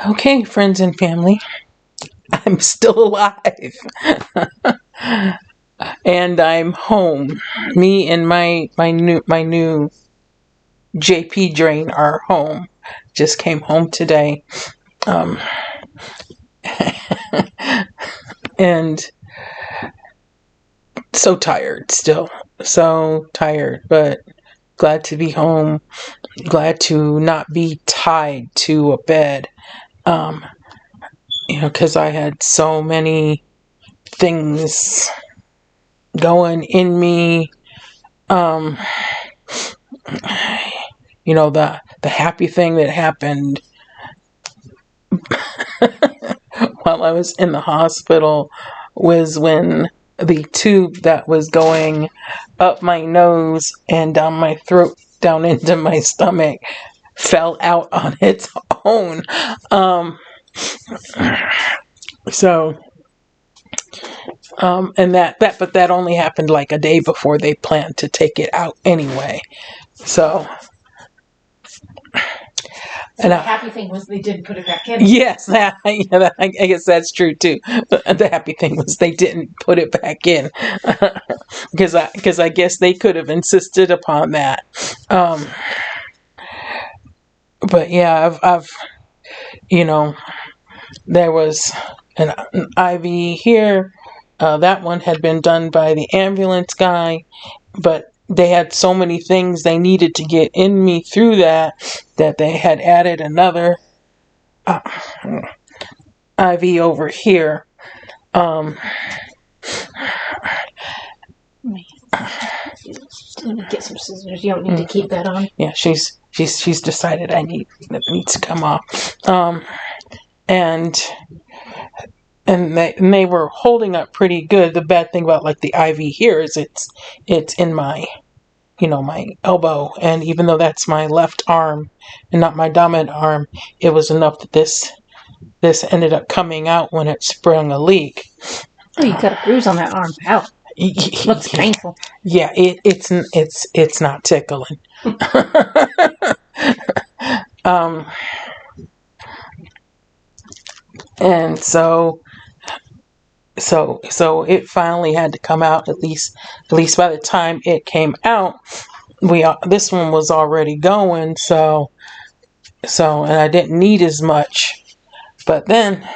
Okay, friends and family, I'm still alive. And I'm home. Me and my new JP drain are home. Just came home today. Um, and so tired still. So tired, but glad to be home. Glad to not be tied to a bed. Um, because I had so many things going in me. Um, the happy thing that happened while I was in the hospital was when the tube that was going up my nose and down my throat, down into my stomach, fell out on its own. So, and but that only happened like a day before they planned to take it out anyway. So, and the happy thing was they didn't put it back in. Yes, I guess that's true too. The happy thing was they didn't put it back in because I guess they could have insisted upon that. But yeah, I've there was an IV here. That one had been done by the ambulance guy, but they had so many things they needed to get in me through that they had added another IV over here. Get some scissors. You don't need to keep that on. Yeah, she's decided that needs to come off. And they were holding up pretty good. The bad thing about like the IV here is it's in my my elbow, and even though that's my left arm and not my dominant arm, it was enough that this ended up coming out when it sprung a leak. Oh, you got a bruise on that arm. Ow. Looks painful. Yeah, it's not tickling. And so it finally had to come out. At least by the time it came out, this one was already going. So and I didn't need as much. But then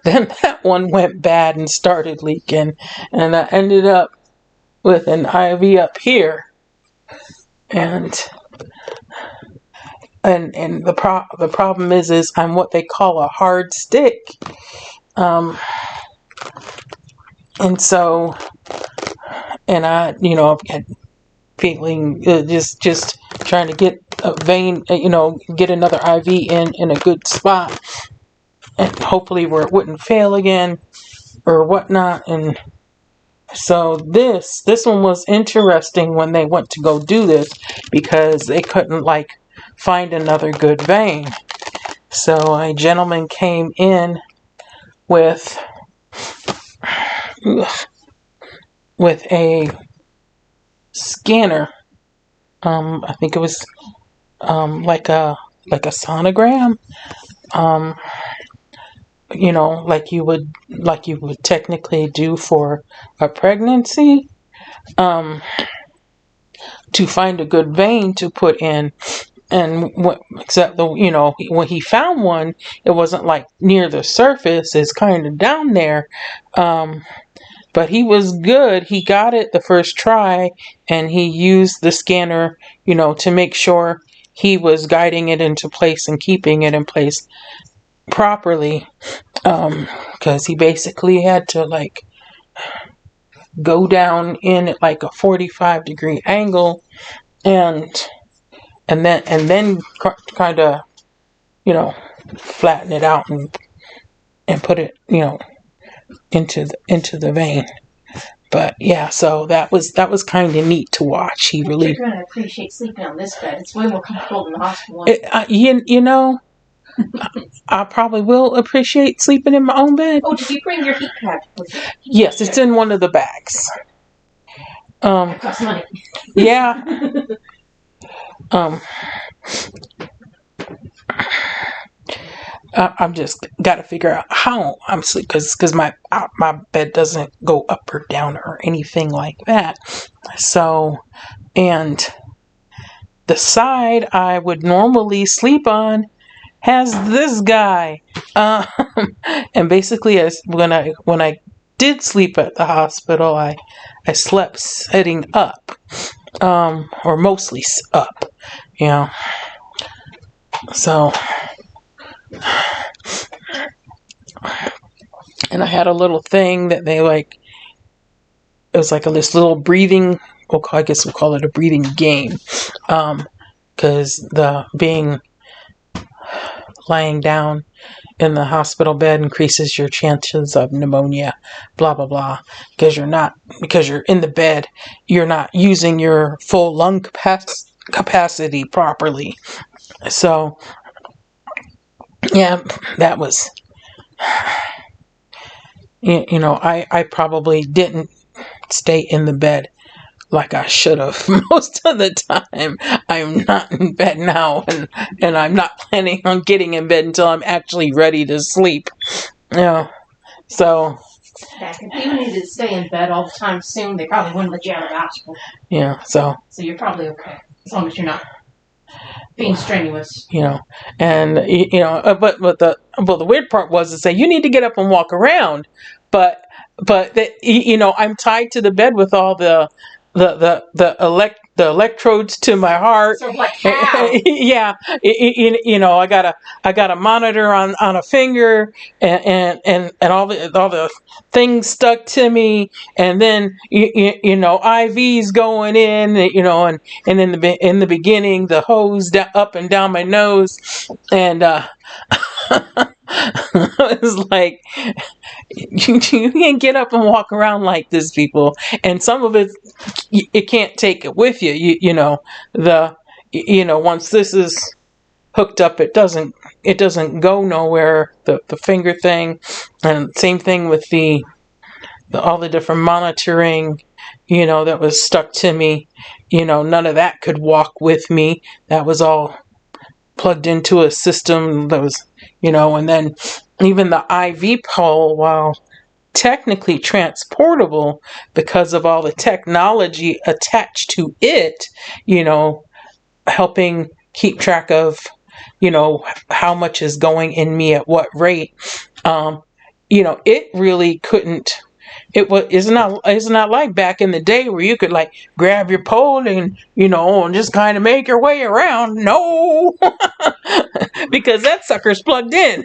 that one went bad and started leaking, and I ended up with an IV up here, and the problem is I'm what they call a hard stick, and so I I'm feeling just trying to get a vein, get another IV in a good spot, and hopefully where it wouldn't fail again or whatnot. And so this one was interesting when they went to go do this, because they couldn't find another good vein. So a gentleman came in with a scanner. I think it was like a sonogram. Like you would technically do for a pregnancy, to find a good vein to put in. And except when he found one, it wasn't near the surface; it's kind of down there. But he was good. He got it the first try, and he used the scanner, to make sure he was guiding it into place and keeping it in place properly. Because he basically had to go down in at a 45-degree angle, and then kind of flatten it out and put it into the vein. But yeah, so that was kind of neat to watch. He really. You're gonna appreciate sleeping on this bed. It's way more comfortable than the hospital one. I probably will appreciate sleeping in my own bed. Oh, did you bring your heat pad with you? Yes, it's in one of the bags. It costs money. Yeah. I'm just got to figure out how I'm sleep because my bed doesn't go up or down or anything like that. So, and the side I would normally sleep on has this guy. Um, and basically, as when I did sleep at the hospital, I slept sitting up, or mostly up, you know. So, and I had a little thing that they like. It was like this little breathing. Well, I guess we'll call it a breathing game, because the being lying down in the hospital bed increases your chances of pneumonia, blah blah blah, because you're in the bed, you're not using your full lung capacity properly. So yeah, that was, I probably didn't stay in the bed like I should have most of the time. I'm not in bed now, and I'm not planning on getting in bed until I'm actually ready to sleep. Yeah. So. Yeah, if you needed to stay in bed all the time soon, they probably wouldn't let you out of the hospital. Yeah. So you're probably okay as long as you're not being strenuous. And but the weird part was to say you need to get up and walk around, but I'm tied to the bed with all the electrodes to my heart. So like how? Yeah, I got a monitor on a finger, and all the things stuck to me, and then IVs going in, and in the beginning the hose up and down my nose, and it was like you can't get up and walk around like this, people, and some of it can't take it with you. Once this is hooked up, it doesn't go nowhere. The finger thing, and same thing with all the different monitoring, that was stuck to me. None of that could walk with me. That was all plugged into a system that was, and then even the IV pole, while technically transportable because of all the technology attached to it, helping keep track of, how much is going in me at what rate. It really couldn't. It's not like back in the day where you could like grab your pole and and just kind of make your way around. No, because that sucker's plugged in.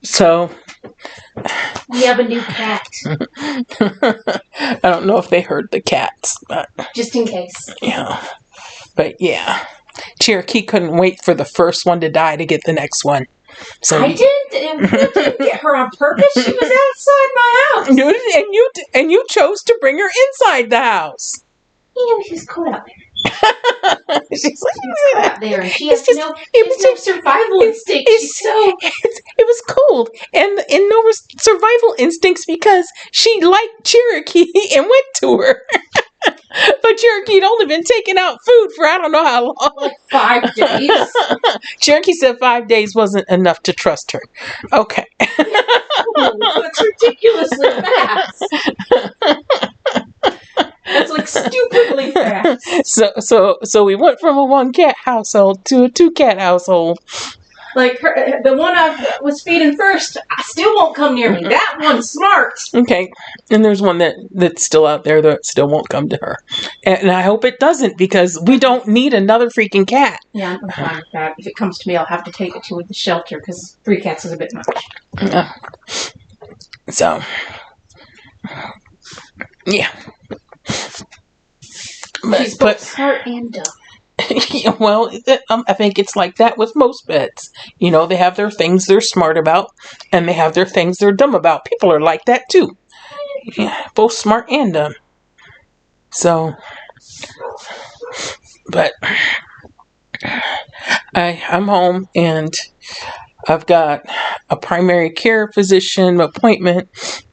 So we have a new cat. I don't know if they heard the cats, but just in case. Yeah. But yeah, Cherokee couldn't wait for the first one to die to get the next one. So I didn't get her on purpose. She was outside my house. And you chose to bring her inside the house. Yeah, she was cold out there. She's cold out there, and she has no survival instinct. It was cold, and no survival instincts because she liked Cherokee and went to her. But Cherokee had only been taking out food for I don't know how long. Like 5 days. Cherokee said 5 days wasn't enough to trust her. Okay. That's ridiculously fast. That's like stupidly fast. So we went from a 1-cat household to a 2-cat household. Like the one I was feeding first, I still won't come near me. That one's smart. Okay, and there's one that's still out there that still won't come to her, and I hope it doesn't because we don't need another freaking cat. Yeah, I'm fine with that. If it comes to me, I'll have to take it to the shelter because 3 cats is a bit much. So, yeah. She's both smart and dumb. Well, I think it's like that with most pets. They have their things they're smart about, and they have their things they're dumb about. People are like that too. Yeah, both smart and dumb. So, but I'm home, and I've got a primary care physician appointment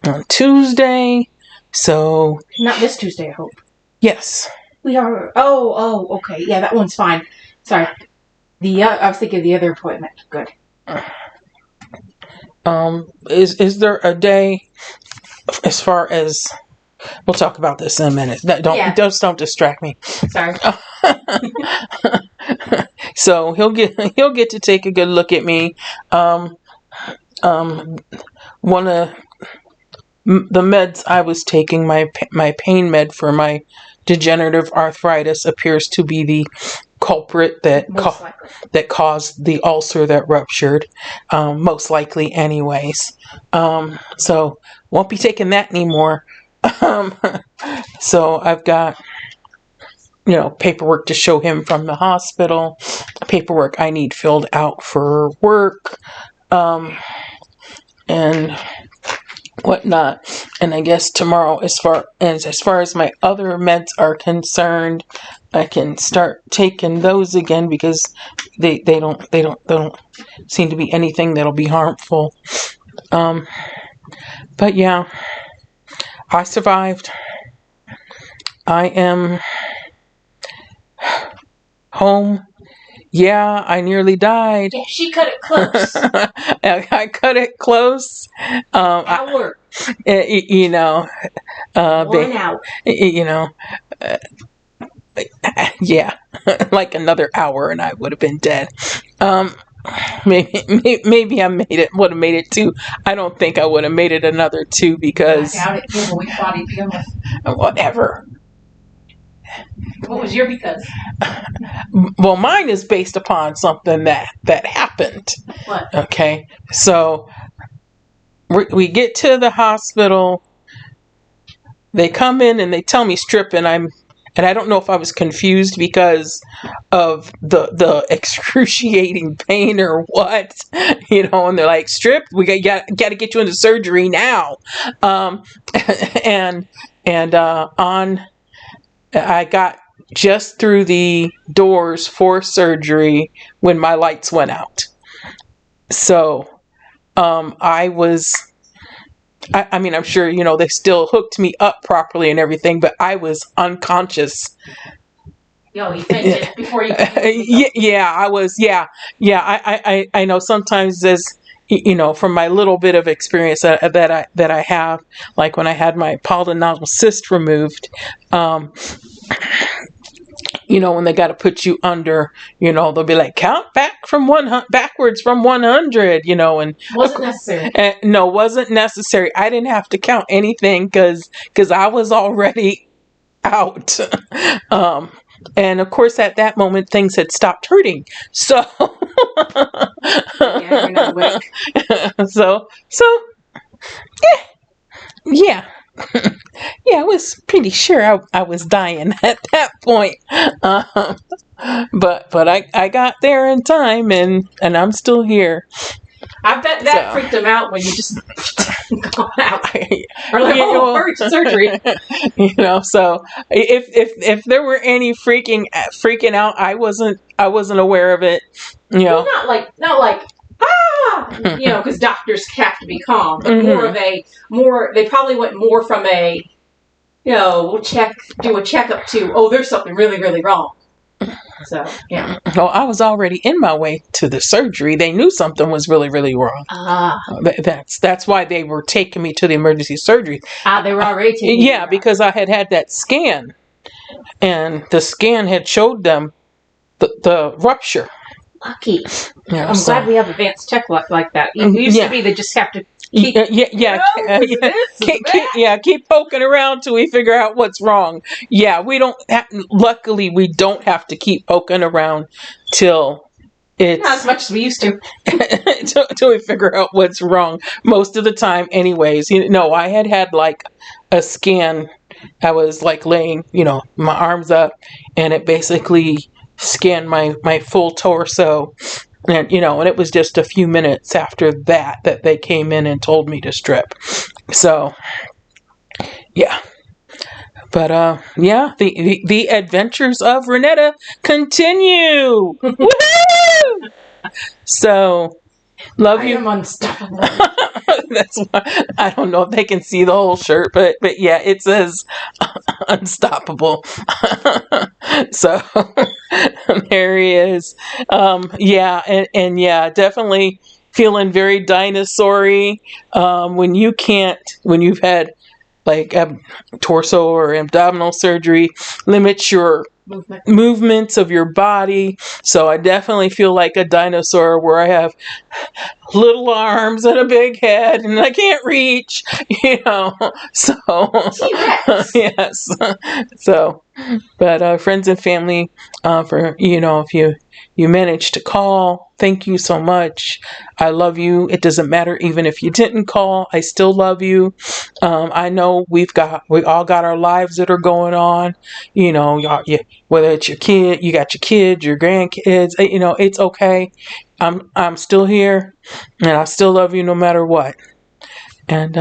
on Tuesday. So not this Tuesday, I hope. Yes. We are. Oh, okay. Yeah, that one's fine. Sorry. I was thinking the other appointment. Good. Is there a day as far as we'll talk about this in a minute. Don't distract me. Sorry. So he'll get to take a good look at me. One of the meds I was taking, my pain med for my degenerative arthritis, appears to be the culprit that caused the ulcer that ruptured, most likely anyways. So won't be taking that anymore. So I've got paperwork to show him from the hospital, paperwork I need filled out for work, and whatnot. And I guess tomorrow, as far as my other meds are concerned, I can start taking those again because they don't seem to be anything that'll be harmful. But yeah, I survived. I am home. Yeah, I nearly died. Yeah, she cut it close. I cut it close. Hour. 1 hour. Yeah, like another hour and I would have been dead. Maybe I would have made it 2. I don't think I would have made it another 2 because I doubt it. Yeah, but we fought each other. Whatever. What was your because? Well, mine is based upon something that happened. What? Okay, so we get to the hospital. They come in and they tell me strip, and I don't know if I was confused because of the excruciating pain or what, and they're like, strip, we got to get you into surgery now. I got just through the doors for surgery when my lights went out. So I'm sure, they still hooked me up properly and everything, but I was unconscious. Yo, you fainted before you Yeah, I was. Yeah. I know sometimes as from my little bit of experience that I have, like when I had my polynodular cyst removed, when they got to put you under, they'll be like, count back from backwards from 100, and wasn't necessary. No, wasn't necessary. I didn't have to count anything because I was already out. And of course, at that moment, things had stopped hurting. So, yeah, you're not awake. so, yeah. Yeah, I was pretty sure I was dying at that point. But I got there in time, and I'm still here. I bet that freaked him out when you just gone out. Or like, hurry to surgery. So if there were any freaking out, I wasn't aware of it. Well, not like because doctors have to be calm, but they probably went more from a, we'll do a checkup to, there's something really, really wrong. So, yeah. Well, I was already in my way to the surgery. They knew something was really, really wrong. That's why they were taking me to the emergency surgery. They were already taking me. Yeah, because I had that scan, and the scan had showed them the rupture. Lucky. Yeah, I'm glad we have advanced tech like that. It used to be they just have to keep keep poking around till we figure out what's wrong. Yeah, luckily we don't have to keep poking around till it's not as much as we used to. till we figure out what's wrong most of the time anyways. I had like a scan. I was like laying, my arms up, and it basically scanned my full torso, and and it was just a few minutes after that they came in and told me to strip. So yeah, but the adventures of Renetta continue. Woohoo! So love you. I am unstoppable. That's why I don't know if they can see the whole shirt, but yeah, it says unstoppable. So There he is. Yeah, and yeah, definitely feeling very dinosaur-y. When you've had like torso or abdominal surgery, limits your movements of your body. So I definitely feel like a dinosaur where I have little arms and a big head and I can't reach, So, T-Rex. yes. So, but friends and family, for if you managed to call, thank you so much. I love you. It doesn't matter even if you didn't call, I still love you. I know we all got our lives that are going on. Whether it's your kid, you got your kids, your grandkids. It's okay. I'm still here, and I still love you no matter what. And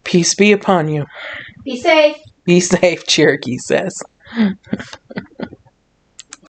peace be upon you. Be safe. Be safe, Cherokee says.